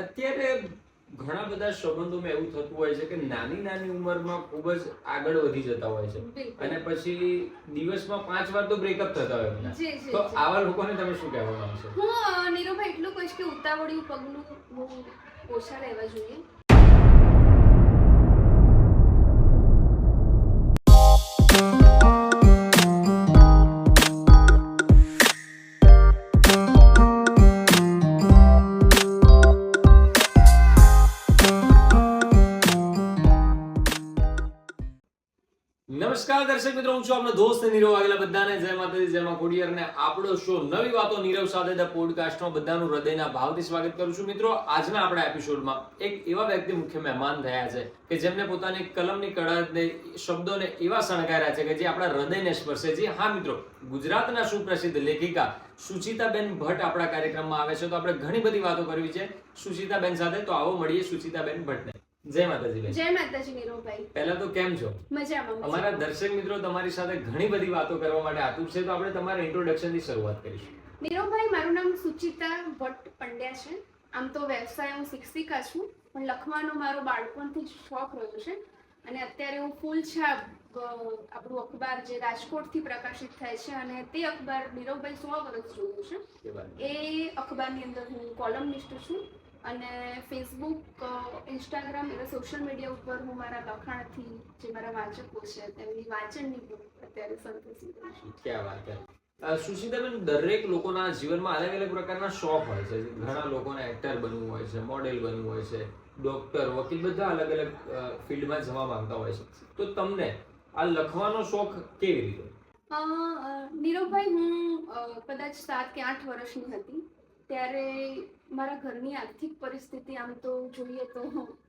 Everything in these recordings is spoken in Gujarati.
અત્યારે ઘણા બધા સંબંધોમાં એવું થતું હોય છે કે નાની નાની ઉંમરમાં ખૂબ જ આગળ વધી જતા હોય છે અને પછી દિવસમાં 5 વાર તો બ્રેકઅપ થતા હોય એમના. તો આવા લોકોને તમે શું કહેવા માંગશો? હું નીરુભાઈ એટલું કહીશ કે ઉતાવળિયું પગલું બહુ ઓછા લેવા જોઈએ. નમસ્કાર દર્શક મિત્રો, હું છું આપનો દોસ્ત નીરવ વાઘેલા. બધાને જય માતાજી, જય માં ખોડિયાર. ને આપણો શો નવી વાતો નીરવ સાથે ધ પોડકાસ્ટમાં બધાનું હૃદયના ભાવથી સ્વાગત કરું છું. મિત્રો, આજના આપણા એપિસોડમાં એક એવા વ્યક્તિ મુખ્ય મહેમાન થયા છે કે જેમને પોતાની કલમની કળાને શબ્દોને એવા શણગાર્યા છે કે જે આપણા હૃદયને સ્પર્શે છે. હા મિત્રો, ગુજરાતના સુપ્રસિદ્ધ લેખિકા સુચિતાબેન ભટ્ટ આપણા કાર્યક્રમમાં આવે છે. તો આપણે ઘણી બધી વાતો કરવી છે સુચિતાબેન સાથે. તો આવો મળીએ સુચિતાબેન ભટ્ટને. જય માતાજી બેન. જય માતાજી નીરુભાઈ. પહેલા તો કેમ છો? મજામાં. અમારા દર્શક મિત્રો તમારી સાથે ઘણી બધી વાતો કરવા માટે આતુર છે. તો આપણે તમારા ઇન્ટ્રોડક્શન થી શરૂઆત કરીશું. નીરુભાઈ, મારું નામ સુચિતા ભટ્ટ પંડ્યા છે. આમ તો વ્યવસાય હું શિક્ષિકા છું, પણ લખવાનો મારો બાળપણથી જ શોખ રહ્યો છે. અને અત્યારે હું ફૂલછાપ આપણું અખબાર જે રાજકોટથી પ્રકાશિત થાય છે અને તે અખબાર નીરવભાઈ 100 વર્ષ જોયું છે. એ અખબારની અંદર હું કોલમનિસ્ટ છું. અને ફેસબુક, ઇન્સ્ટાગ્રામ એવા સોશિયલ મીડિયા ઉપર હું મારા લખાણથી જે મારા વાચકો છે તેમની વાંચનની અત્યારે સંતોષી કરું છું. ક્યાં વાત છે સુચિતાબેન. દરેક લોકોના જીવનમાં અલગ અલગ પ્રકારના શોખ હોય છે. ઘણા લોકોને એક્ટર બનવું હોય છે, મોડેલ બનવું હોય છે, ડોક્ટર, વકીલ, બધા અલગ અલગ ફિલ્ડમાં જવા માંગતા હોય છે. તો તમને આ લખવાનો શોખ કેવી રીતે? નીરવભાઈ, હું કદાચ 7 કે 8 વર્ષની હતી ત્યારે મારા ઘરની આર્થિક પરિસ્થિતિ આમ તો જોઈએ તો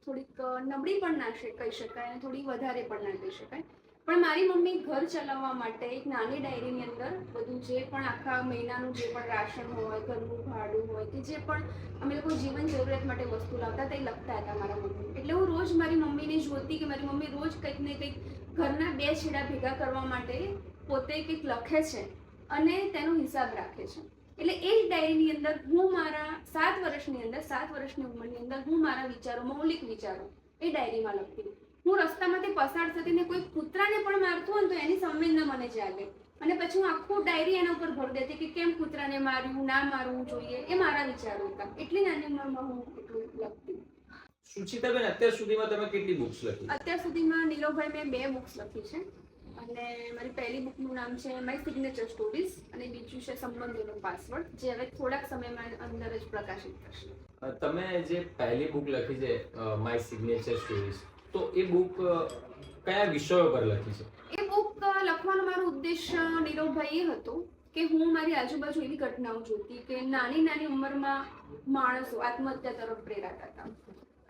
થોડીક નબળી પણ ના કહી શકાય અને થોડી વધારે પણ ના કહી શકાય. પણ મારી મમ્મી ઘર ચલાવવા માટે એક નાની ડાયરીની અંદર બધું જે પણ આખા મહિનાનું જે પણ રાશન હોય, ઘરનું ભાડું હોય કે જે પણ અમે લોકો જીવન જરૂરિયાત માટે વસ્તુ લાવતા તે લખતા હતા મારા મમ્મી. એટલે હું રોજ મારી મમ્મીને જોતી કે મારી મમ્મી રોજ કંઈક ને કંઈક ઘરના 2 છેડા ભેગા કરવા માટે પોતે કંઈક લખે છે અને તેનો હિસાબ રાખે છે. એટલે એ જ ડાયરીની અંદર હું મારા 7 વર્ષની ઉંમરની અંદર હું મારા વિચારો, મૌલિક વિચારો એ ડાયરીમાં લખતી. હું રસ્તામાંથી પસાર થતી ને કોઈ કૂતરાને પણ મારતું હોય તો એની સંવેદના મને જાગે અને પછી હું આખું ડાયરી એના ઉપર ભરી દેતી કે કેમ કૂતરાને માર્યું, ના મારવું જોઈએ. એ મારા વિચારો હતા. એટલી નાની ઉંમરમાં હું એટલું લખતી. સુચિતાબેન, અત્યાર સુધીમાં તમે કેટલી બુક્સ લખી? અત્યાર સુધીમાં નીરવભાઈ મેં 2 બુક્સ લખી છે. અને મારી પહેલી બુકનું નામ છે માય સિગ્નેચર સ્ટોરીઝ અને બીજું છે સંબંધોનો પાસવર્ડ, જે હવે થોડાક સમયમાં અંદર જ પ્રકાશિત થશે. તમે જે પહેલી બુક લખી છે માય સિગ્નેચર સ્ટોરીઝ, તો એ બુક કયા વિષયો પર લખી છે? એ બુક લખવાનો મારો ઉદ્દેશ્ય નીરવભાઈ એ હતો કે હું મારી આજુબાજુ એવી ઘટનાઓ જોતી કે નાની નાની ઉંમરમાં માણસો આત્મહત્યા તરફ પ્રેરાતા હતા.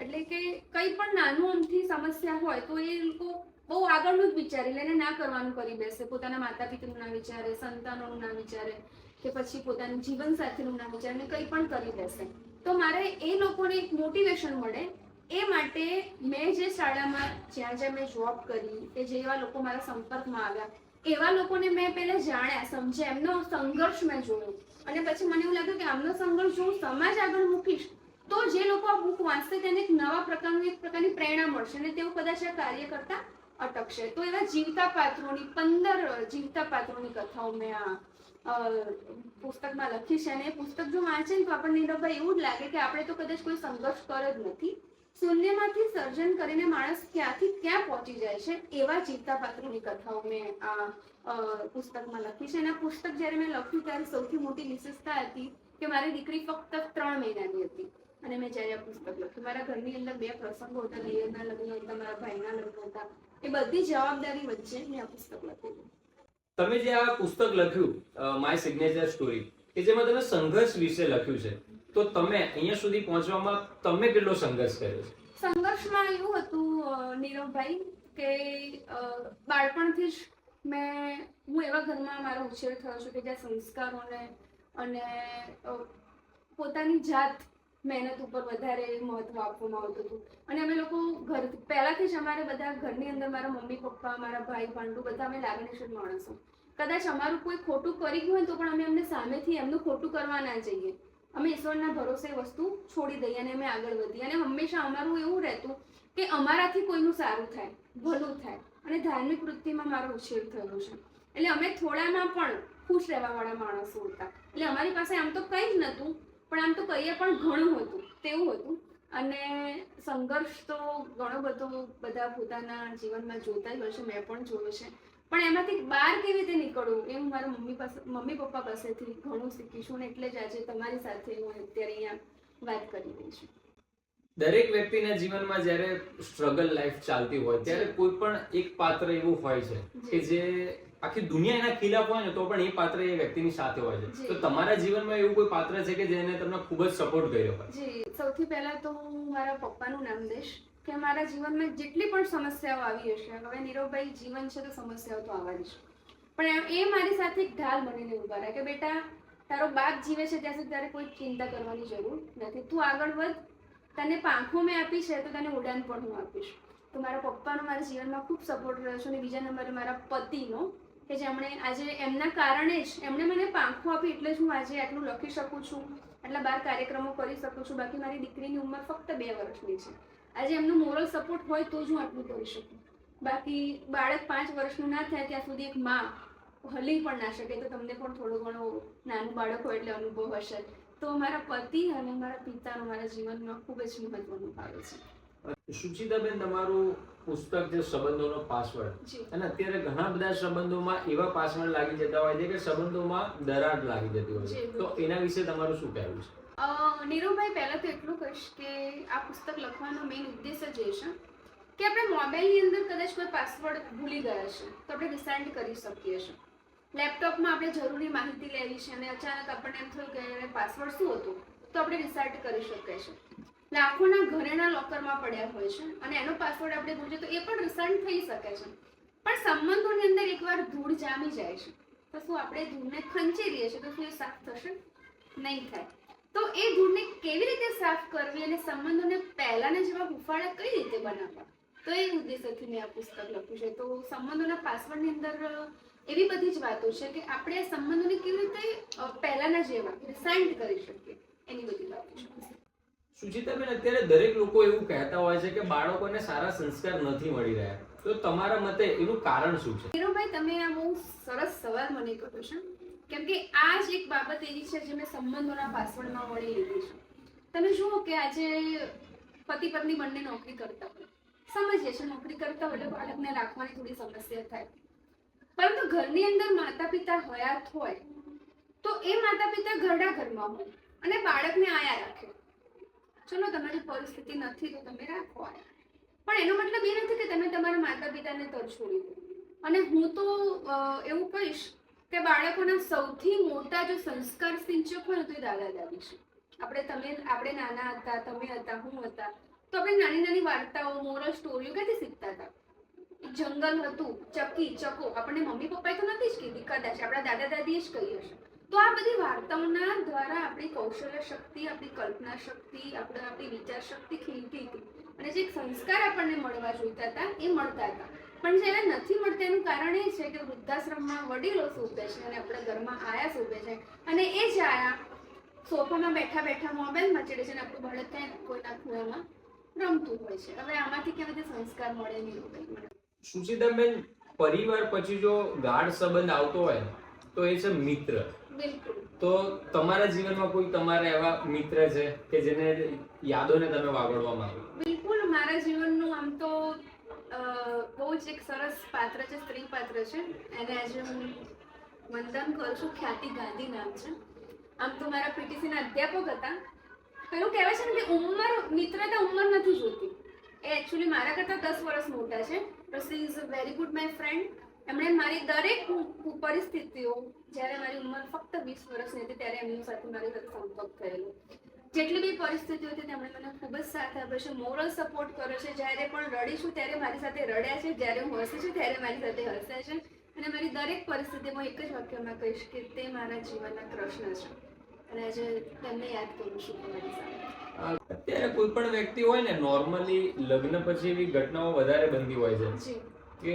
એટલે કે કંઈ પણ નાનું અમથી સમસ્યા હોય તો એ લોકો બહુ આગળનું જ વિચારી લે, ના કરવાનું કરી બેસે. પોતાના માતા પિતાનું ના વિચારે, સંતાનોનું ના વિચારે કે પછી પોતાનું જીવન સાથીનું ના વિચારે ને કંઈ પણ કરી બેસે. તો મારે એ લોકોને એક મોટિવેશન મળે એ માટે મેં જે શાળામાં જ્યાં મેં જોબ કરી કે જેવા લોકો મારા સંપર્કમાં આવ્યા એવા લોકોને મેં પહેલા જાણ્યા, સમજ્યા, એમનો સંઘર્ષ મેં જોયો અને પછી મને એવું લાગ્યું કે આમનો સંઘર્ષ જો હું સમાજ આગળ મૂકીશ તો જે લોકો આ બુક વાંચશે તેને એક નવા પ્રકારની પ્રેરણા મળશે અને તેઓ કદાચ આ કાર્ય કરતા અટકશે. તો એવા જીવતા પાત્રોની 15 જીવતા પાત્રોની કથાઓ મેં આ પુસ્તકમાં લખી છે. અને એ પુસ્તક જો વાંચે ને તો આપણને નીરવભાઈ એવું જ લાગે કે આપણે તો કદાચ કોઈ સંઘર્ષ કરે જ નથી. શૂન્યમાંથી સર્જન કરીને માણસ ક્યાંથી ક્યાં પહોંચી જાય છે એવા જીવતા પાત્રોની કથાઓ મેં આ પુસ્તકમાં લખી છે. અને આ પુસ્તક જ્યારે મેં લખ્યું ત્યારે સૌથી મોટી વિશેષતા હતી કે મારી દીકરી ફક્ત 3 મહિનાની હતી અને મેં જ્યારે આ પુસ્તક લખ્યું. મારા ઘરની અંદર 2 પ્રસંગો હતા, દિયરના લગ્ન હતા, મારા ભાઈના લગ્ન હતા. એ બધી જવાબદારી વચ્ચે મેં આ પુસ્તક લખ્યું. તમે જે આ પુસ્તક લખ્યું માય સિગ્નેચર સ્ટોરી કે જેમાં તમે સંઘર્ષ વિશે લખ્યું છે, તો તમે અહીંયા સુધી પહોંચવામાં તમે કેટલો સંઘર્ષ કર્યો છે? સંઘર્ષમાં એવું હતું નીરવભાઈ કે બાળપણથી જ હું એવા ઘરમાં મારો ઉછેર થયો છું કે જ્યાં સંસ્કારોને અને પોતાની જાત મહેનત ઉપર વધારે મહત્વ આપવામાં આવતું હતું. અને અમે લોકો પહેલાથી જ અમારે બધા ઘરની અંદર મારા મમ્મી પપ્પા, મારા ભાઈ ભાંડુ બધા અમે લાગણીશીલ માણસો. કદાચ અમારું કોઈ ખોટું કરી ગયું હોય તો પણ અમે એમને સામેથી એમનું ખોટું કરવા ના જઈએ અમે ઈશ્વરના ભરોસે એ વસ્તુ છોડી દઈએ અને અમે આગળ વધીએ. અને હંમેશા અમારું એવું રહેતું કે અમારાથી કોઈનું સારું થાય, ભલું થાય. અને ધાર્મિક વૃત્તિમાં મારો ઉછેર થયો છે, એટલે અમે થોડામાં પણ ખુશ રહેવાવાળા માણસો હતા. એટલે અમારી પાસે આમ તો કંઈ જ નહોતું, પણ આમ તો કહીએ પણ ઘણું હતું, તેવું હતું. અને સંઘર્ષ તો ઘણો બધો બધા પોતાના જીવનમાં જોતા જ હશે, મેં પણ જોયો છે. પણ એમાંથી બહાર કેવી રીતે નીકળવું એ હું મારા મમ્મી પપ્પા પાસેથી ઘણું શીખીશું, ને એટલે જ આજે તમારી સાથે હું અત્યારે અહીંયા વાત કરી રહી છું. દરેક વ્યક્તિના જીવનમાં જ્યારે સ્ટ્રગલ લાઈફ ચાલતી હોય ત્યારે કોઈ પણ એક પાત્ર એવું હોય છે કે જે આખી દુનિયા એના ખિલાફ હોય ને તો પણ એ પાત્ર એ વ્યક્તિની સાથે હોય છે. તો તમારા જીવનમાં એવું કોઈ પાત્ર છે કે જેને તમને ખૂબ જ સપોર્ટ કર્યો હોય? જી, સૌથી પહેલા તો હું મારા પપ્પાનું નામ દઈશ કે મારા જીવનમાં જેટલી પણ સમસ્યાઓ આવી હશે, હવે નીરવભાઈ જીવન છે તો સમસ્યાઓ તો આવવાની છે, પણ એ મારી સાથે એક ઢાલ બનીને ઉભા રહ્યા કે બેટા તારો બાપ જીવે છે ત્યાં સુધી તારે કોઈ ચિંતા કરવાની જરૂર નથી, તું આગળ વધ, તને પાંખો મેં આપી છે તો તને ઉડાન પણ હું આપીશ. તો મારા પપ્પાનો મારા જીવનમાં ખૂબ સપોર્ટ રહ્યો છે. અને બીજા નંબરે મારા પતિનો કે જેમણે આજે એમના કારણે જ એમણે મને પાંખો આપી એટલે જ હું આજે આટલું લખી શકું છું, આટલા 12 કાર્યક્રમો કરી શકું છું. બાકી મારી દીકરીની ઉંમર ફક્ત 2 વર્ષની છે. આજે એમનો મોરલ સપોર્ટ હોય તો જ હું આટલું કરી શકું. બાકી બાળક 5 વર્ષનું ના થાય ત્યાં સુધી એક માં હલી પણ ના શકે. તો તમને પણ થોડો ઘણો નાનું બાળક હોય એટલે અનુભવ હશે. તો મારા પતિ અને મારા પિતાનો મારા જીવનમાં ખૂબ જ મહત્વનો ફાળો છે. સુચિતાબેન, તમારું પુસ્તક છે સંબંધોનો પાસવર્ડ, અને અત્યારે ઘણા બધા સંબંધોમાં એવા પાસવર્ડ લાગી જતા હોય છે કે સંબંધોમાં દરાર લાગી જતી હોય છે, તો એના વિશે તમારું શું કહેવું છે? નીરુભાઈ, પહેલા તો એટલું કહીશ કે આ પુસ્તક લખવાનો મેઇન ઉદ્દેશ્ય જ એ છે કે આપણે મોબાઈલની અંદર કદાચ કોઈ પાસવર્ડ ભૂલી ગયા છે તો આપણે રિસેન્ટ કરી શકીએ છીએ. લેપટોપમાં આપણે જરૂરી માહિતી લેવી છે અને અચાનક આપણને એમ થયું કે પાસવર્ડ શું હતું, તો આપણે રિસેટ કરી શકીએ છીએ. લાખોના ઘરેણા લોકરમાં પડ્યા હોય છે અને એનો પાસવર્ડ આપણે ભૂલીએ તો એ પણ રિસેટ થઈ શકે છે. પણ સંબંધોની અંદર એકવાર ધૂળ જામી જાય છે તો શું આપણે ધૂળને ખંચેરીએ છીએ તો શું એ સાફ થશે? નહીં થાય. તો એ ધૂળને કેવી રીતે સાફ કરવી અને સંબંધોને પહેલાના જેવા હુંફાળા કઈ રીતે બનાવવા, તો એ ઉદ્દેશ્યથી મેં આ પુસ્તક લખ્યું છે. તો સંબંધોના પાસવર્ડની અંદર એવી બધી જ વાતો છે કે આપણે સંબંધોને કેવી રીતે પહેલાના જેવા રિસેન્ટ કરી શકીએ, એની બધી વાતો છે. સુચિતાબેન, અત્યારે દરેક લોકો એવું કહેતા હોય છે કે બાળકોને સારા સંસ્કાર નથી મળી રહ્યા, તો તમારા મતે એનું કારણ શું છે? નીરુભાઈ, તમે આ બહુ સરસ સવાલ મને કર્યો છે, કેમ કે આ જ એક બાબત એવી છે જે મેં સંબંધોના પાસવર્ડમાં વળી લીધી છે. તમે જુઓ કે આજે પતિ પત્ની બંને નોકરી કરતા હોય, સમજીએ છીએ નોકરી કરતા હોય એટલે બાળકને રાખવાની થોડી સમસ્યા થાય, પરંતુ ઘરની અંદર માતા પિતા હયાત હોય તો એ માતા પિતા ઘરડા ઘરમાં હોય અને બાળકને આયા રાખે. ચલો તમારી પરિસ્થિતિ નથી તો તમે રાખો આયા, પણ એનો મતલબ એ નથી કે તમે તમારા માતા પિતાને તરછોડી દો. અને હું તો એવું કહીશ કે બાળકોના સૌથી મોટા જો સંસ્કાર સિંચક હોય ને તો એ દાદા દાદી છે. આપણે નાના હતા, તમે હતા, હું હતા, તો આપણે નાની નાની વાર્તાઓ, મોરલ સ્ટોરીઓ ક્યાંથી શીખતા હતા? જંગલ હતું, ચકી ચકો, આપણને મમ્મી પપ્પાએ તો નથી જ કીધી, કદાચ આપણા દાદા દાદીએ જ કહી હશે. તો આ બધી વાર્તાઓના દ્વારા આપણી કૌશલ્ય શક્તિ, આપણી કલ્પના શક્તિ, આપણી વિચાર શક્તિ ખીલતી હતી અને જે સંસ્કાર આપણને મળવા જોઈતા હતા એ મળતા હતા. પણ જે નથી મળતા એનું કારણ એ છે કે વૃદ્ધાશ્રમમાં વડીલો શોધે છે અને આપણા ઘરમાં આયા શોધે છે અને એ જ આયા સોફામાં બેઠા બેઠા મોબાઈલ મચડે છે અને આપણું બાળક ક્યાંય કોઈના ખૂણામાં રમતું હોય છે. હવે આમાંથી કેવા રીતે સંસ્કાર મળે નહીં? સુચિતાબેન, પરિવાર પછી જો ગાઢ સંબંધ આવતો હોય તો એ છે મિત્ર. બિલકુલ. તો તમારા જીવનમાં કોઈ તમારા એવા મિત્ર છે કે જેને યાદોને તમે વાગડવા માંગો? બિલકુલ, મારા જીવનનું આમ તો બહુ જ એક સરસ પાત્ર છે, સ્ત્રી પાત્ર છે, એને આજે હું વંદન કરું છું. ખ્યાતિ ગાંધી નામ છે. આમ તો મારા પીટીસી ના અધ્યાપક હતા. પેલું કહેવાય છે ને કે મિત્રતા ઉંમર નથી જોતી. એ એકચ્યુઅલી મારા કરતાં 10 વર્ષ મોટા છે. તો she is a very good my friend. એમણે મારી દરેક પરિસ્થિતિઓ, જ્યારે મારી ઉંમર ફક્ત 20 વર્ષની હતી ત્યારે એમની સાથે મારી સાથે સંપર્ક થયેલો. જેટલી બી પરિસ્થિતિઓ હતી તેમણે મને ખૂબ જ સાથ આપ્યો છે, મોરલ સપોર્ટ કર્યો છે. જ્યારે પણ રડી છું ત્યારે મારી સાથે રડ્યા છે, જ્યારે હું હસી છું ત્યારે મારી સાથે હસ્યા છે અને મારી દરેક પરિસ્થિતિમાં એક જ વાક્યમાં કહીશ કે તે મારા જીવનના કૃષ્ણ છે અને આજે તેમને યાદ કરું છું તમારી સામે. અત્યારે કોઈ પણ વ્યક્તિ હોય ને, નોર્મલી લગ્ન પછી એવી ઘટનાઓ વધારે બનતી હોય છે કે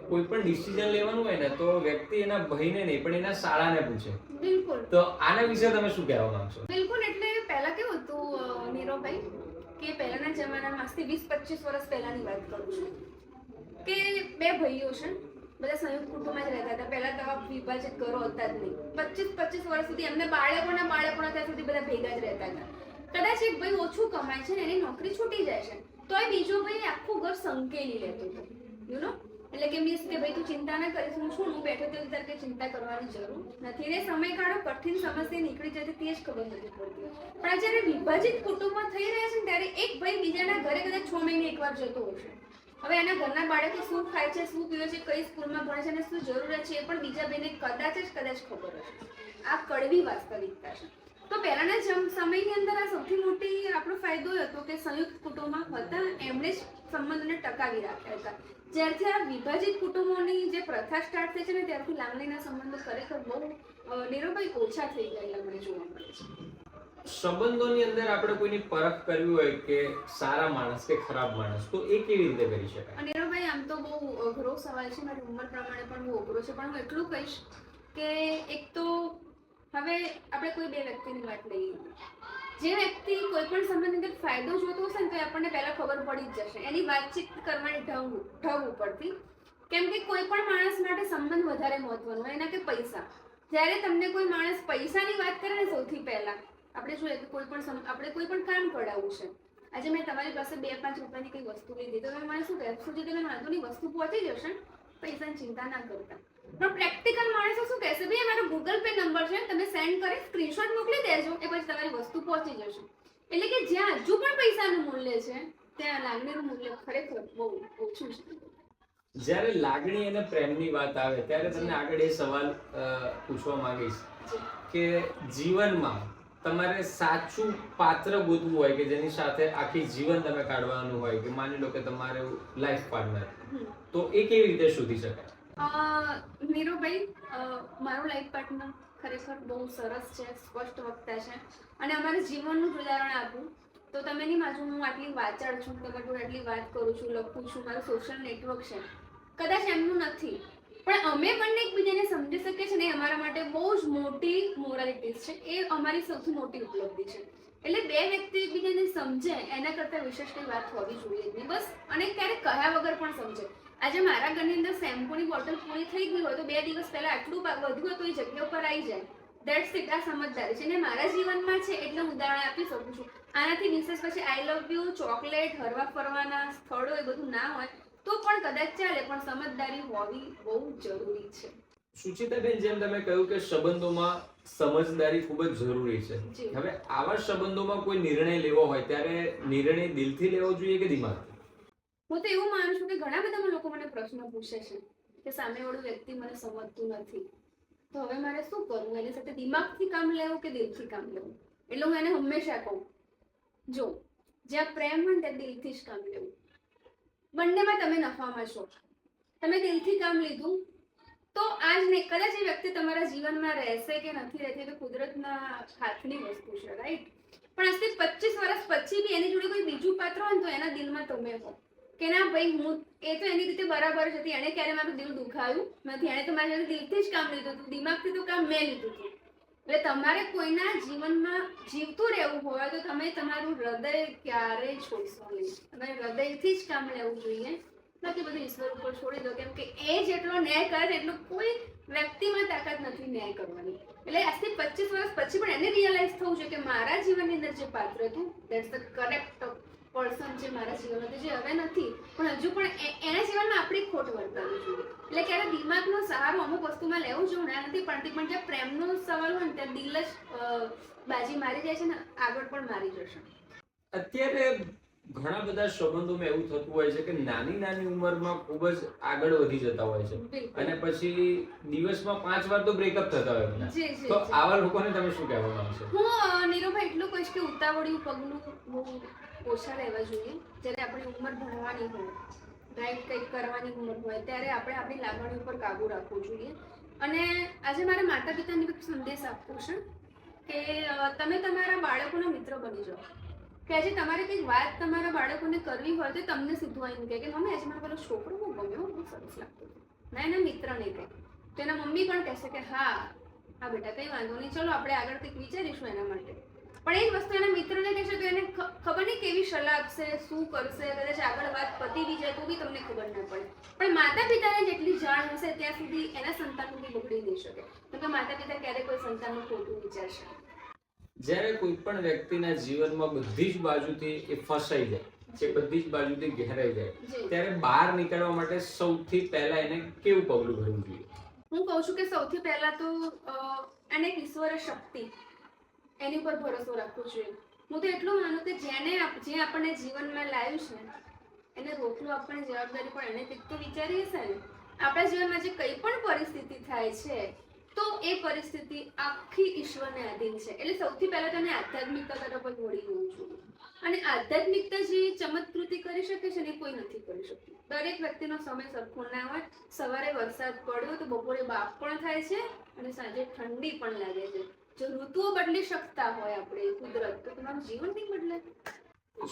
કોઈ પણ ડિસિઝન લેવાનું હોય ને તો વ્યક્તિ એના ભાઈને નહીં પણ એના શાળાને પૂછે. બિલકુલ. તો આના વિશે તમે શું કહેવા માંગશો? બિલકુલ, એટલે પહેલા કેવું હતું નીરવભાઈ, કે પહેલાના જમાનામાં આજથી 20-25 વર્ષ પહેલાની વાત કરું છું, કે બે ભાઈઓ છે, બધા સંયુક્ત કુટુંબમાં જ રહેતા હતા. પહેલા તો આવા વિભાજિત ઘરો હતા જ નહીં. 25-25 વર્ષ સુધી એમને બાળકોના ત્યાં સુધી બધા ભેગા જ રહેતા હતા. કદાચ એક ભાઈ ઓછું કમાય છે ને એની નોકરી છૂટી જાય છે, તોય બીજો ભાઈ આખું ઘર સંકેલી લેતો હતો, યુ નો. એટલે કે મીન્સ કે ભાઈ તું ચિંતા ના કરીશ, હું બેઠો તો તારે કઈ ચિંતા કરવાની જરૂર નથી. ને સમયગાળો કઠિન સમસ્યા નીકળી જતી તે જ ખબર નથી પડતી. પણ જ્યારે વિભાજિત કુટુંબમાં થઈ રહ્યા છે ને ત્યારે એક ભાઈ બીજાના ઘરે કદાચ 6 મહિને એકવાર જતો હશે. હવે એના ઘરના બાળકો શું ખાય છે, શું પીવે છે, કઈ સ્કૂલમાં ભણે છે અને શું જરૂરિયાત છે એ પણ બીજા બેને કદાચ ખબર હશે. આ કડવી વાસ્તવિકતા છે. તો પહેલાના સમયની અંદર આ સૌથી મોટી આપણો ફાયદો એ હતો કે સંયુક્ત કુટુંબમાં હતા એમણે જ સંબંધોને ટકાવી રાખ્યા હતા. જ્યારથી આ વિભાજિત કુટુંબોની જે પ્રથા સ્ટાર્ટ થઈ છે ને ત્યારથી લાગણીના સંબંધો ખરેખર બહુ નીરવભાઈ ઓછા થઈ ગયેલા મને જોવા મળે છે. સંબંધોની અંદર આપણે કોઈની પરખ કરવી હોય કે સારા માણસ કે ખરાબ માણસ, તો એ કેવી રીતે કરી શકાય? નીરવભાઈ, આમ તો બહુ અઘરો સવાલ છે, મારી ઉંમર પ્રમાણે પણ બહુ અઘરો છે, પણ હું એટલું કહીશ કે એક તો હવે આપણે કોઈ બે વ્યક્તિની વાત લઈએ. જે વ્યક્તિ કોઈ પણ સંબંધની અંદર ફાયદો જોતો હશે ને તો આપણને પહેલા ખબર પડી જ જશે એની વાતચીત કરવાની ઢબ ઉપરથી. કેમ કે કોઈ પણ માણસ માટે સંબંધ વધારે મહત્વનો હોય એના કે પૈસા. જ્યારે તમને કોઈ માણસ પૈસાની વાત કરે ને સૌથી પહેલા આપણે જોઈએ કે આપણે કોઈ પણ કામ કરાવવું છે. આજે મેં તમારી પાસે 2-5 રૂપિયાની કઈ વસ્તુ લીધી તો તમે મને શું કહે, સુધી તમે વાંધોની વસ્તુ પહોંચી જશે, પૈસાની ચિંતા ના કરતા. પણ પ્રેક્ટિકલ માણસો શું કહેશે, ભાઈ મારો ગૂગલ પે નંબર છે, તમે સેન્ડ કરી સ્ક્રીનશોટ મોકલી દેજો, એ પછી તમારી વસ્તુ પહોંચી જશે. એટલે કે જ્યાં હજુ પણ પૈસાનું મૂલ્ય છે ત્યાં લાગણીનું મૂલ્ય ખરેખર બહુ ઓછું છે. જ્યારે લાગણી અને પ્રેમની વાત આવે ત્યારે તમને આગળ એ સવાલ પૂછવા માંગીશ કે જીવનમાં તમારે સાચું પાત્ર ગોતવું હોય કે જેની સાથે આખી જીવન તમે કાઢવાનું હોય, કે માની લો કે તમારે લાઈફ પાર્ટનર, તો એ કેવી રીતે શોધી શકાય? નીરુભાઈ, મારો લાઈફ પાર્ટનર ખરેખર બહુ સરસ છે, સ્પષ્ટ વક્તા છે, અને અમારા જીવનનું ઉદાહરણ આપું તો તમે નહીં માનો, હું આટલી વાચાળ છું, તમારી જોડે આટલી વાત કરું છું, લખું છું, મારું સોશિયલ નેટવર્ક છે, કદાચ એમનું નથી, પણ અમે બંને એકબીજાને સમજી શકીએ છીએ ને એ અમારા માટે બહુ જ મોટી મોરાલિટીઝ છે, એ અમારી સૌથી મોટી ઉપલબ્ધિ છે. એટલે બે વ્યક્તિ એકબીજાને સમજે એના કરતાં વિશેષ કઈ વાત હોવી જોઈએ નહીં, બસ. અને ક્યારેક કહ્યા વગર પણ સમજે. આજે મારા ઘરની અંદર શેમ્પૂની બોટલ પૂરી થઈ ગઈ હોય તો 2 દિવસ પહેલા આટલું વધ્યું તો એ જગ્યા ઉપર આવી જાય. That's it. આ સમજદારી છે ને મારા જીવનમાં છે એટલે હું ઉદાહરણ આપી શકું છું. આનાથી વિશેષ પછી આઈ લવ યુ, ચોકલેટ, હરવા ફરવાના સ્થળો એ બધું ના હોય તો પણ કદાચ ચાલે, પણ સમજદારી હોવી બહુ જરૂરી છે. સુચિતાબેન, જેમ તમે કહ્યું કે સંબંધોમાં સમજદારી ખૂબ જ જરૂરી છે. હવે આવા સંબંધોમાં કોઈ નિર્ણય લેવો હોય ત્યારે નિર્ણય દિલથી લેવો જોઈએ કે દિમાગથી? હું તો એવું માનું છું કે ઘણા બધા લોકો મને પ્રશ્ન પૂછે છે કે સામેવાળું વ્યક્તિ મને સમજતું નથી, તો હવે મારે શું કરવું, એની સાથે દિમાગથી કામ લેવું કે દિલથી કામ લેવું? એટલે હું એને હંમેશા કહું, જો જ્યાં પ્રેમ હોય ત્યાં દિલથી જ કામ લેવું. બંનેમાં તમે નફામાં છો. તમે દિલથી કામ લીધું તો આજ નહીં, કદાચ એ વ્યક્તિ તમારા જીવનમાં રહેશે કે નથી રહેતી તો કુદરતના હાથની વસ્તુ છે, રાઈટ? પણ આજથી 25 વર્ષ પછી બી એની જોડે કોઈ બીજું પાત્ર હોય ને તો એના દિલમાં તમે હો કે ના ભાઈ હું, એ તો એની રીતે બરાબર જ હતી, એને ક્યારે મારું દિલ દુખાયું નથી, એને તો મારા દિલથી જ કામ લીધું હતું, દિમાગથી તો કામ મેં લીધું હતું. એટલે તમારે કોઈના જીવનમાં જીવતું રહેવું હોય તો તમે તમારું હૃદય ક્યારેય છોડશો નહીં. તમારે હૃદયથી જ કામ લેવું જોઈએ, બાકી બધું ઈશ્વર ઉપર છોડી દો, કેમ કે એ જેટલો ન્યાય કરે એટલો કોઈ વ્યક્તિમાં તાકાત નથી ન્યાય કરવાની. એટલે આજથી 25 વર્ષ પછી પણ એને રિયલાઇઝ થવું છે કે મારા જીવનની અંદર જે પાત્ર હતું ધેટ્સ ધ કરેક્ટ પર્સન જે મારા જીવનમાં હતું, જે હવે નથી પણ હજુ પણ એના જીવનમાં આપણી ખોટ વર્તાવી જોઈએ. એટલે ક્યારે દિમાગનો સહારો અમુક વસ્તુમાં લેવું જોઈએ ના નથી પડતી, પણ જ્યાં પ્રેમનો સવાલ હોય ને ત્યાં દિલ જ બાજી મારી જાય છે ને આગળ પણ મારી જશે. અત્યારે ઘણા બધા સંબંધોમાં એવું થતું હોય છે કે નાની નાની ઉંમરમાં ખૂબ જ આગળ વધી જતા હોય છે અને પછી દિવસમાં 5 વાર તો બ્રેકઅપ થતા હોય. તો આવા લોકોને તમે શું કહેવા માંગશો? હું નીરુભાઈ એટલું કહીશ કે ઉતાવળિયું પગલું બહુ ઓછા લેવા જોઈએ. જ્યારે આપણી ઉંમર ભણવાની હોય, રાઈટ, કંઈક કરવાની ઉંમર હોય ત્યારે આપણે આપણી લાગણી ઉપર કાબુ રાખવો જોઈએ. અને આજે મારા માતા પિતાને એક સંદેશ આપવો છે કે તમે તમારા બાળકોના મિત્ર બની જાઓ. કે આજે તમારે કંઈક વાત તમારા બાળકોને કરવી હોય તો તમને સીધું આવીને કહે કે મમ્મી આજે મારો પેલો છોકરો બહુ ગમ્યો, બહુ સરસ લાગતો ના, એના મિત્રને કહે તો એના મમ્મી પણ કહેશે કે હા હા બેટા કંઈ વાંધો નહીં, ચલો આપણે આગળ કંઈક વિચારીશું એના માટે. પણ એ જ વસ્તુ એના મિત્રને કહેશે તો એને ખબર નહીં કેવી સલાહ આપશે, શું કરશે, કદાચ આગળ વાત પતી બી જાય તો બી તમને ખબર ના પડે. પણ માતા પિતાને જેટલી જાણ હશે ત્યાં સુધી એના સંતાનનું બી બગડી નહીં શકે, કેમ કે માતા પિતા ક્યારેય કોઈ સંતાનનું ખોટું વિચારશે. જ્યારે કોઈ પણ વ્યક્તિના જીવનમાં બધી જ બાજુથી એ ફસાઈ જાય, એ બધી જ બાજુથી ઘેરાઈ જાય, ત્યારે બહાર નીકળવા માટે સૌથી પહેલા એને કેવું પગલું ભરવું જોઈએ? હું કહું છું કે સૌથી પહેલા તો એને એક ઈશ્વર શક્તિ એની ઉપર ભરોસો રાખવો જોઈએ. હું તો એટલું માનું કે જે આપણને જીવનમાં લાવ્યું છે એને રોકવું આપવાની જવાબદારી પણ એને કંઈક તો વિચારી હશે ને. આપણા જીવનમાં જે કંઈ પણ પરિસ્થિતિ થાય છે તો એ પરિસ્થિતિ આખી ઈશ્વરને આધીન છે. એટલે સૌથી પહેલા તમે આધ્યાત્મિકતા તરફ જ વળી જવું જોઈએ. અને આધ્યાત્મિકતા જે ચમત્કૃતિ કરી શકે છે ને એ કોઈ નથી કરી શકતું. દરેક વ્યક્તિનો સમય સરખો ના હોય. સવારે વરસાદ પડ્યો તો બપોરે બાફ પણ થાય છે અને સાંજે ઠંડી પણ લાગે છે. જો ઋતુઓ બદલી શકતા હોય આપણે કુદરત, તો તમારું જીવન નહીં બદલે.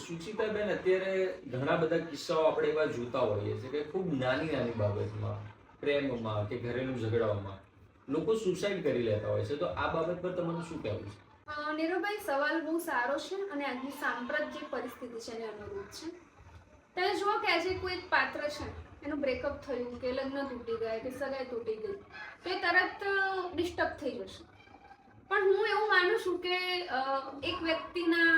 સુચિતાબેન, અત્યારે ઘણા બધા કિસ્સાઓ આપણે એવા જોતા હોઈએ છીએ કે ખૂબ નાની નાની બાબતમાં, પ્રેમમાં કે ઘરેલું ઝઘડાઓમાં લોકો સુસાઇડ કરી લેતા હોય છે. તો આ બાબત પર તમારું શું કહેવું છે? નીરવભાઈ, સવાલ બહુ સારો છે અને આજની સાંપ્રત જે પરિસ્થિતિ છે એને અનુરૂપ છે. તમે જુઓ કે આજે કોઈ એક પાત્ર છે, એનું બ્રેકઅપ થયું કે લગ્ન તૂટી ગયા કે સગાઈ તૂટી ગઈ તો એ તરત ડિસ્ટર્બ થઈ જશે. પણ હું એવું માનું છું કે એક વ્યક્તિના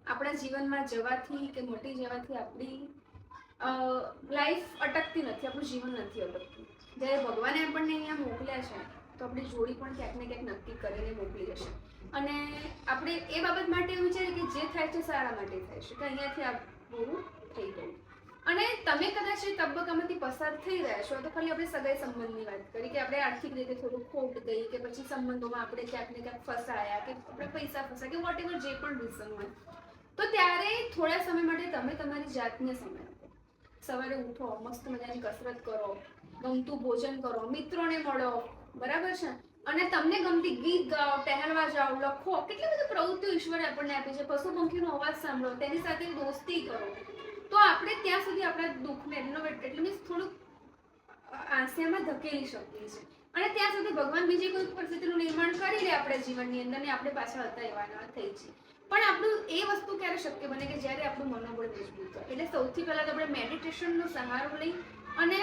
આપણા જીવનમાં જવાથી કે મટી જવાથી આપણી લાઈફ અટકતી નથી, આપણું જીવન નથી અટકતું. જ્યારે ભગવાને આપણને અહીંયા મોકલ્યા છે તો આપણી જોડી પણ ક્યાંક ને ક્યાંક નક્કી કરીને મોકલી હશે. અને આપણે એ બાબત માટે એવું વિચારીએ કે જે થાય છે સારા માટે થાય છે, કે અહીંયાથી આ પૂરું થઈ ગયું. અને તમે કદાચ એ તબક્કામાંથી પસાર થઈ રહ્યા છો તો ખાલી આપણે સગાઈ સંબંધની વાત કરી કે આપણે આર્થિક રીતે થોડું ખોટ ગઈ કે પછી સંબંધોમાં આપણે ક્યાંક ને ક્યાંક ફસાયા કે આપણે પૈસા ફસાયા કે વોટ એવર જે પણ રીઝન હોય, તો ત્યારે થોડા સમય માટે તમે તમારી જાતને સમય આપો. સવારે ઉઠો, મસ્ત મજાની કસરત કરો, ગમતું ભોજન કરો, મિત્રોને મળો, બરાબર છે, અને તમને ગમતી ગીત ગાઓ, ટહેલવા જાઓ, લખો. કેટલી બધી પ્રવૃત્તિઓ ઈશ્વરે આપણને આપી છે. પશુ પંખીનો અવાજ સાંભળો, તેની સાથે દોસ્તી કરો. તો આપણે ત્યાં સુધી આપણા દુઃખને એટલે મીન્સ થોડુંક આંસિયામાં ધકેલી શકીએ છીએ. અને ત્યાં સુધી ભગવાન બીજી કોઈ પરિસ્થિતિનું નિર્માણ કરી લે આપણા જીવનની અંદર ને આપણે પાછા હતા એવાના થઈ છીએ. પણ આપણું એ વસ્તુ ક્યારે શક્ય બને કે જ્યારે આપણું મનોબળ મજબૂત હોય. એટલે સૌથી પહેલા તો આપણે મેડિટેશનનો સહારો લઈ અને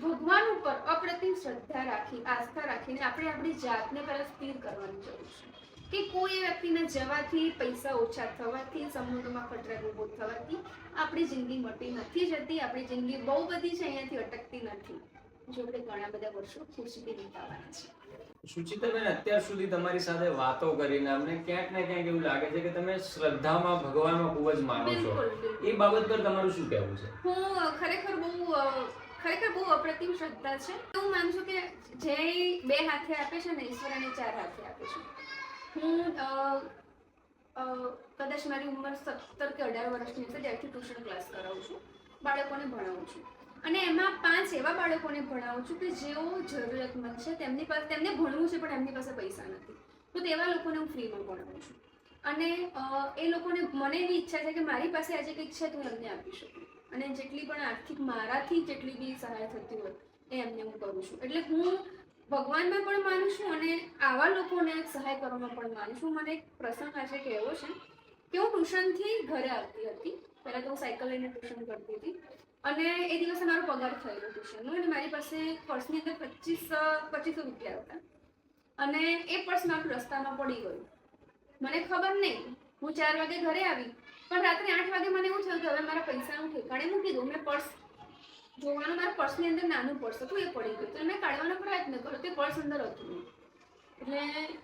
ભગવાન ઉપર અપ્રતિમ શ્રદ્ધા રાખી, આસ્થા રાખીને આપણે આપણી જાતને પહેલા સ્થિર કરવાની જરૂર છે કે કોઈ વ્યક્તિના જવાથી, પૈસા ઓછા થવાથી, સંબંધોમાં ખતરા ઉભો થવાથી આપણી જિંદગી મટી નથી જતી. આપણી જિંદગી બહુ બધી છે, અહીંયાથી અટકતી નથી. જો આપણે ઘણા બધા વર્ષો ખુશીથી વિતાવવાના છે. સુચિતાબેન, અત્યાર સુધી તમારી સાથે વાતો કરીને અમને ક્યાંક ને ક્યાંક એવું લાગે છે કે તમે શ્રદ્ધામાં, ભગવાનમાં ખૂબ જ માનો છો. એ બાબત પર તમારું શું કહેવું છે? હું ખરેખર બહુ અપ્રતિમ શ્રદ્ધા છે. હું માનું છું કે જે 2 હાથે આપે છે ને ઈશ્વર એને 4 હાથે આપે છે. હું કદાચ મારી ઉંમર 17 કે 18 વર્ષની હશે ત્યારથી ટ્યુશન ક્લાસ કરાવું છું, બાળકોને ભણાવું છું. અને એમાં 5 એવા બાળકોને ભણાવું છું કે જેઓ જરૂરિયાતમંદ છે, તેમની પાસે તેમને ભણવું છે પણ એમની પાસે પૈસા નથી, તો તેવા લોકોને હું ફ્રીમાં ભણાવું છું. અને એ લોકોને મને એવી ઈચ્છા છે કે મારી પાસે આજે કંઈક છે તો હું એમને આપી શકું. અને જેટલી પણ આર્થિક મારાથી જેટલી બી સહાય થતી હોય એ એમને હું કરું છું. એટલે હું ભગવાનમાં પણ માનું છું અને આવા લોકોને સહાય કરવામાં પણ માનું છું. મને એક પ્રસંગ આજે કહેવો છે કે હું ટ્યુશનથી ઘરે આવતી હતી. પહેલાં તો હું સાયકલ લઈને ટ્યુશન કરતી હતી અને એ દિવસે મારો પગાર થયેલો ટ્યુશનનો અને મારી પાસે પર્સની અંદર 2500 રૂપિયા હતા અને એ પર્સ મારું રસ્તામાં પડી ગયું. મને ખબર નહીં, હું 4 વાગે ઘરે આવી પણ રાત્રે 8 વાગે મને એવું થયું કે હવે મારા પૈસાનું ઠેકાણે મૂકી દઉં. મેં પર્સ જોવાનું, મારા પર્સની અંદર નાનું પર્સ હતું, એ પડી ગયું. તો મેં કાઢવાનો પ્રયત્ન કર્યો, તે પર્સ અંદર હતું નહીં. એટલે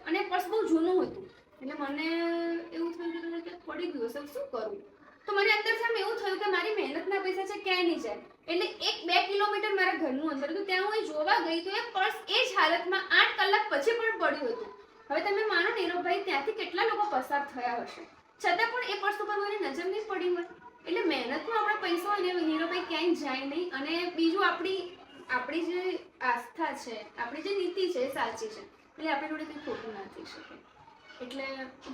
અને પર્સ બહુ જૂનું હતું એટલે મને એવું થયું કે પડી ગયું હશે, શું કરું? તો મને અંદરથી આમ એવું થયું કે મારી મહેનતના પૈસા છે ક્યાંય નહીં જાય. એટલે 1-2 કિલોમીટર મારા ઘરનું અંદર હતું, ત્યાં હું જોવા ગઈ તો એ પર્સ એ જ હાલતમાં 8 કલાક પછી પણ પડ્યું હતું. હવે તમે માનો નીરવભાઈ, ત્યાંથી કેટલા લોકો પસાર થયા હશે, છતાં પણ એ પર્સ ઉપર મારી નજર નહીં પડી હોય. એટલે મહેનતનો આપણો પૈસો હોય ને નીરવભાઈ ક્યાંય જાય નહીં. અને બીજું આપણી જે આસ્થા છે, આપણી જે નીતિ છે એ સાચી છે, એટલે આપણી જોડે કંઈ ખોટું ના થઈ શકે. એટલે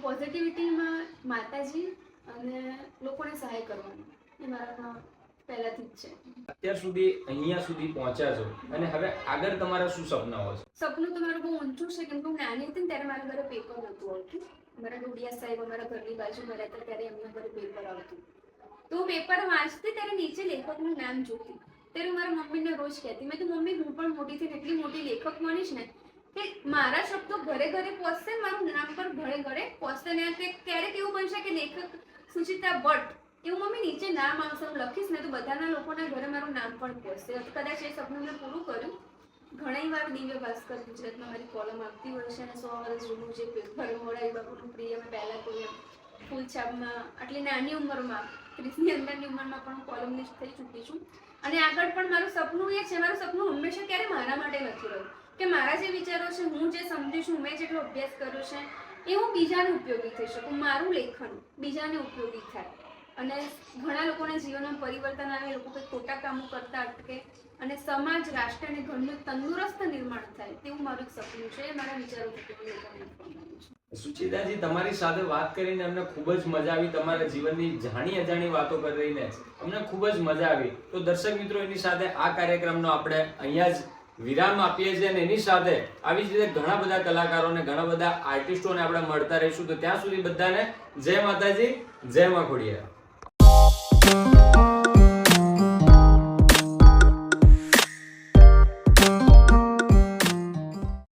પોઝિટિવિટીમાં માતાજી અને લોકોને સહાય કરવાની એ મારામાં પહેલાથી જ છે. અત્યાર સુધી અહીંયા સુધી પહોંચ્યા છો અને હવે આગળ તમારા શું સપનાઓ છે? સપનું તો મારું બહુ ઊંચું છે, કેમ કે હું નાની હતી ને ત્યારે મારા ઘરે પેપર નહોતું આવતું. મારા ડોડિયા સાહેબ અમારા ઘરની બાજુમાં રહેતા ત્યારે એમના ઘરે પેપર આવતું, તો પેપર વાંચતી ત્યારે નીચે લેખકનું નામ જોતી, ત્યારે મારા મમ્મીને રોજ કહેતી, મેં તો મમ્મી હું પણ મોટી થઈને એટલી મોટી લેખક બનીશ ને કે મારા શબ્દો ઘરે ઘરે પહોંચશે, મારું નામ પણ ઘરે ઘરે પહોંચશે ને ક્યારેક એવું બનશે કે લેખક સુચિતા ભટ્ટ એવું મમ્મી નીચે નામ આવશે, હું લખીશ ને તો બધાના લોકોના ઘરે મારું નામ પણ પહોંચશે. કદાચ એ સપનું મેં પૂરું કર્યું. ઘણી વાર દિવ્ય ભાસ્કર ગુજરાતમાં મારી કોલમ આવતી હોય છે અને 100 વર્ષ જૂનું જે પેપર મોરારી બાપુનું પ્રિય મેં પહેલા કોઈ ફૂલછાપમાં આટલી નાની ઉંમરમાં 30ની અંદરની ઉંમરમાં પણ કોલમનિસ્ટ થઈ ચૂકી છું અને આગળ પણ મારું સપનું એ છે, મારું સપનું હંમેશા ક્યારે મારા માટે નથી રહ્યું કે મારા જે વિચારો છે, હું જે સમજુ છું, મેં જેટલો અભ્યાસ કર્યો છે એ હું બીજાને ઉપયોગી થઈ શકું, મારું લેખન બીજાને ઉપયોગી થાય અને ઘણા લોકોના જીવનમાં પરિવર્તન આવે, લોકો કંઈ ખોટા કામો કરતા અટકે અને સમાજ, રાષ્ટ્ર અને ઘરનું તંદુરસ્ત નિર્માણ થાય તેવું મારું એક સપનું છે. એ મારા વિચારો થકી હું લોકોને આપવા માંગુ છું. સુચિતાજી, તમારી સાથે વાત કરીને અમને ખૂબ જ મજા આવી, તમારા જીવનની જાણી અજાણી વાતો કરીને અમને ખૂબ જ મજા આવી. તો દર્શક મિત્રો, એની સાથે આ કાર્યક્રમનો આપણે અહીંયા જ વિરામ આપીએ છીએ અને એની સાથે આવી જ રીતે ઘણા બધા કલાકારોને, ઘણા બધા આર્ટિસ્ટોને આપણે મળતા રહીશું. તો ત્યાં સુધી બધાને જય માતાજી, જય માં ખોડિયાર.